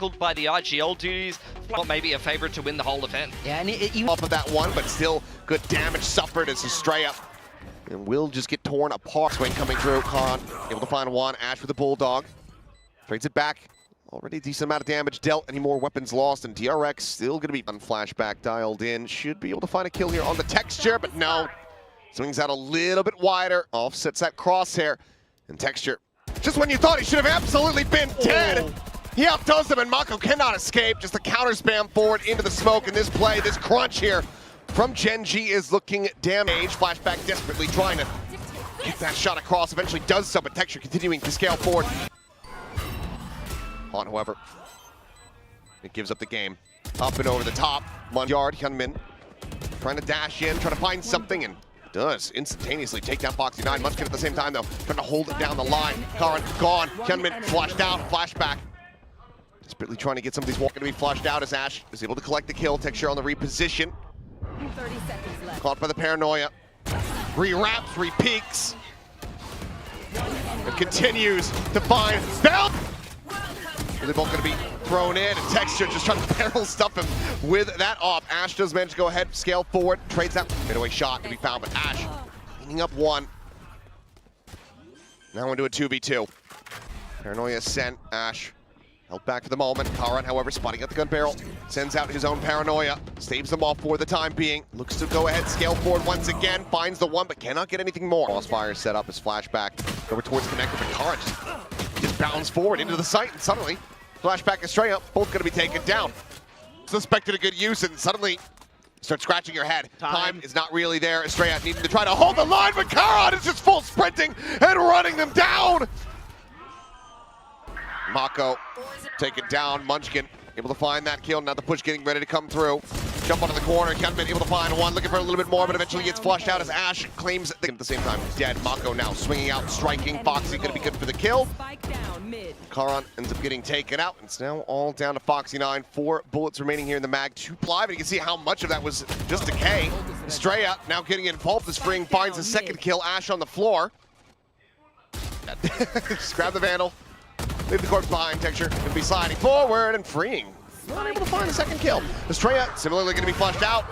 tackled by the IGL duties. Not maybe a favorite to win the whole event. Yeah, and he off of that one, but still good damage suffered as Estrella and will just get torn apart. Swing coming through. Khan able to find one. Ash with the Bulldog. Trades it back. Already a decent amount of damage dealt. Any more weapons lost, and DRX still going to be on flashback dialed in. Should be able to find a kill here on the Texture, but no. Swings out a little bit wider. Offsets that crosshair. And Texture, just when you thought he should have absolutely been dead, he outdoes them, and Mako cannot escape. Just a counter spam forward into the smoke in this play. This crunch here from Genji is looking damaged. Flashback desperately trying to get that shot across. Eventually does so, but Texture continuing to scale forward. On, however, it gives up the game. Up and over the top. 1 yard, Hyunmin trying to dash in, trying to find something, and does instantaneously take down Foxy9. Munchkin at the same time, though, trying to hold it down the line. Karan gone. Hyunmin flushed out. Flashback. Desperately trying to get some of these walking to be flushed out as Ash is able to collect the kill. Texture on the reposition. 30 seconds left. Caught by the paranoia. Re-wraps, re-peaks. And continues to find Bell. They're both going to be thrown in, and Texture just trying to barrel stuff him with that off. Ash does manage to go ahead, scale forward, trades that fadeaway shot to be found, but Ash cleaning up one. Now into a 2v2. Paranoia sent. Ash held back for the moment. Karan, however, spotting at the gun barrel, sends out his own paranoia, saves them all for the time being. Looks to go ahead, scale forward once again, finds the one, but cannot get anything more. Crossfire set up as flashback over towards connector, but Karan just bounds forward into the site, and suddenly flashback Estrella, both going to be taken down. Suspected a good use, and suddenly start scratching your head. Time is not really there. Estrella needing to try to hold the line, but Karan is just full sprinting and running them down. Mako taken down. Munchkin able to find that kill. Now the push getting ready to come through. Jump onto the corner. Hyunmin able to find one. Looking for a little bit more, but eventually gets flushed out as Ash claims at the same time. Dead. Mako now swinging out, striking. Foxy going to be good for the kill. Karan ends up getting taken out. It's now all down to Foxy9. 4 bullets remaining here in the mag. 2 live, and you can see how much of that was just decay. Estrella now getting involved as Freeing finds a second kill. Ash on the floor. Just grab the Vandal. Leave the corpse behind. Texture going to be sliding forward, and Freeing not able to find a second kill. Estrella similarly going to be flushed out.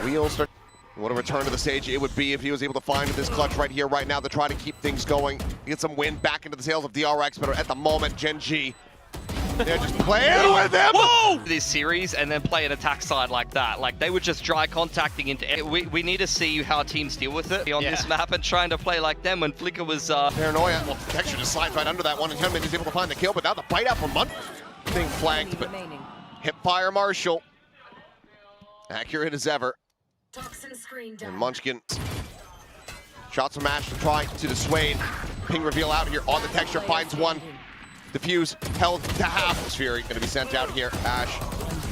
Wheels start. What a return to the stage it would be if he was able to find this clutch right here, right now, to try to keep things going, get some wind back into the sails of DRX, but at the moment, Genji, they're just playing with them. Whoa! This series and then play an attack side like that. Like, they were just dry contacting into. We need to see how teams deal with it on this map and trying to play like them when Flicker was. Paranoia. Well, Texture just slides right under that one, and Hyunmin is able to find the kill, but now the bite out from Munchkin being flanked, but hip fire Marshall. Accurate as ever. And Munchkin. Shots from Ash to try to dissuade. Ping reveal out here on the Texture, finds one. Diffuse held to half. Fury going to be sent out here. Ash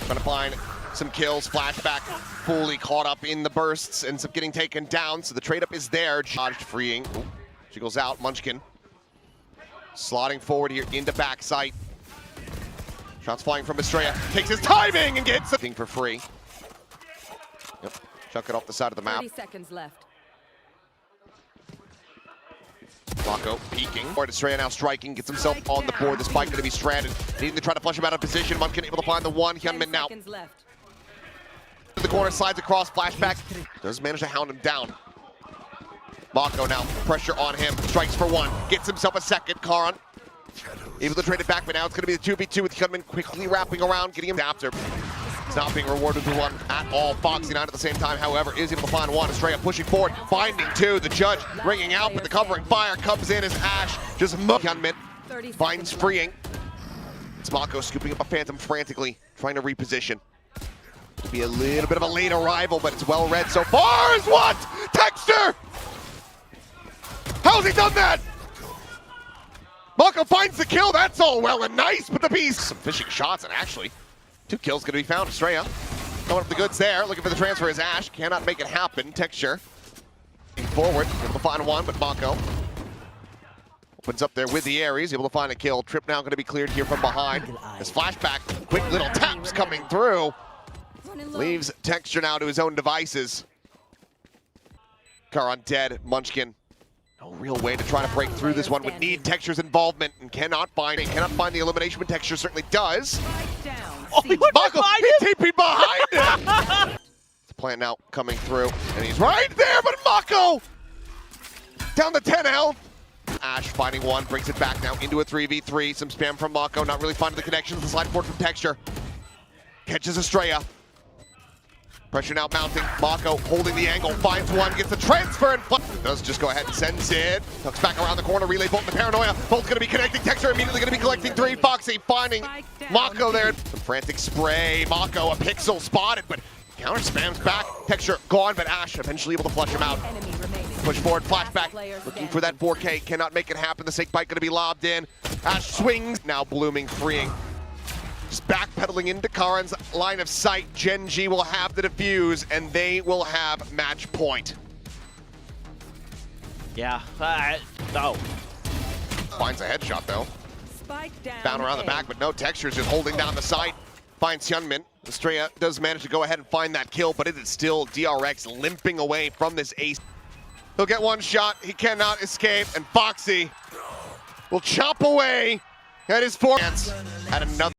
trying to find some kills. Flashback fully caught up in the bursts, ends up getting taken down. So the trade up is there. Dodged, freeing. Ooh, she goes out. Munchkin slotting forward here into backside. Shots flying from Estrella. Takes his timing and gets something for free. Yep. Chuck it off the side of the map. 30 seconds left. Mako peeking. Estrella now striking, gets himself on the board. The spike going to be stranded. Needing to try to flush him out of position. Munchkin able to find the one. Hyunmin now. To the corner, slides across, flashback. Does manage to hound him down. Mako now, pressure on him. Strikes for one. Gets himself a second. Karan able to trade it back, but now it's going to be the 2v2 with Hyunmin quickly wrapping around, getting him after. It's not being rewarded with one at all. Foxy9 at the same time, however, is able to find one. Estrella pushing forward, finding two. The judge ringing out, but the covering fire comes in as Ash just Hyunmin finds Freeing. It's Mako scooping up a Phantom frantically, trying to reposition. Be a little bit of a late arrival, but it's well read so far. Is what? Texture! How's he done that? Mako finds the kill. That's all well and nice, but the piece. Some fishing shots, and actually, 2 kills going to be found. Estrella coming up the goods there. Looking for the transfer as Ash cannot make it happen. Texture forward, able to find one, but Mako opens up there with the Ares, able to find a kill. Trip now going to be cleared here from behind. His flashback, quick little taps coming through. Leaves Texture now to his own devices. Karan dead. Munchkin No real way to try to break through this one. Would need Texture's involvement and cannot find the elimination, but Texture certainly does. Oh, Mako, he TP'd behind him! It's plant now coming through, and he's right there, but Mako! Down to 10 health. Ash finding one, brings it back now into a 3v3. Some spam from Mako, not really finding the connections. The slide forward from Texture. Catches Estrella. Pressure now mounting. Mako holding the angle, finds one, gets a transfer, and does just go ahead and sends it. Tucks back around the corner, relay bolt, the paranoia. Both gonna be connecting. Texture immediately gonna be collecting three. Foxy finding Mako there. Some frantic spray. Mako, a pixel spotted, but counter spams back. Texture gone, but Ash eventually able to flush him out. Push forward, flashback, looking for that 4K, cannot make it happen. The snake bite gonna be lobbed in. Ash swings, now blooming, freeing. Just backpedaling into Karan's line of sight. Gen G will have the defuse, and they will have match point. Yeah, no. Finds a headshot though. Spike down. Down around the back, but no. Texture's just holding down the site. Finds Hyunmin. Estrella does manage to go ahead and find that kill, but it is still DRX limping away from this ace. He'll get one shot, he cannot escape, and Foxy will chop away at his forehand. At another.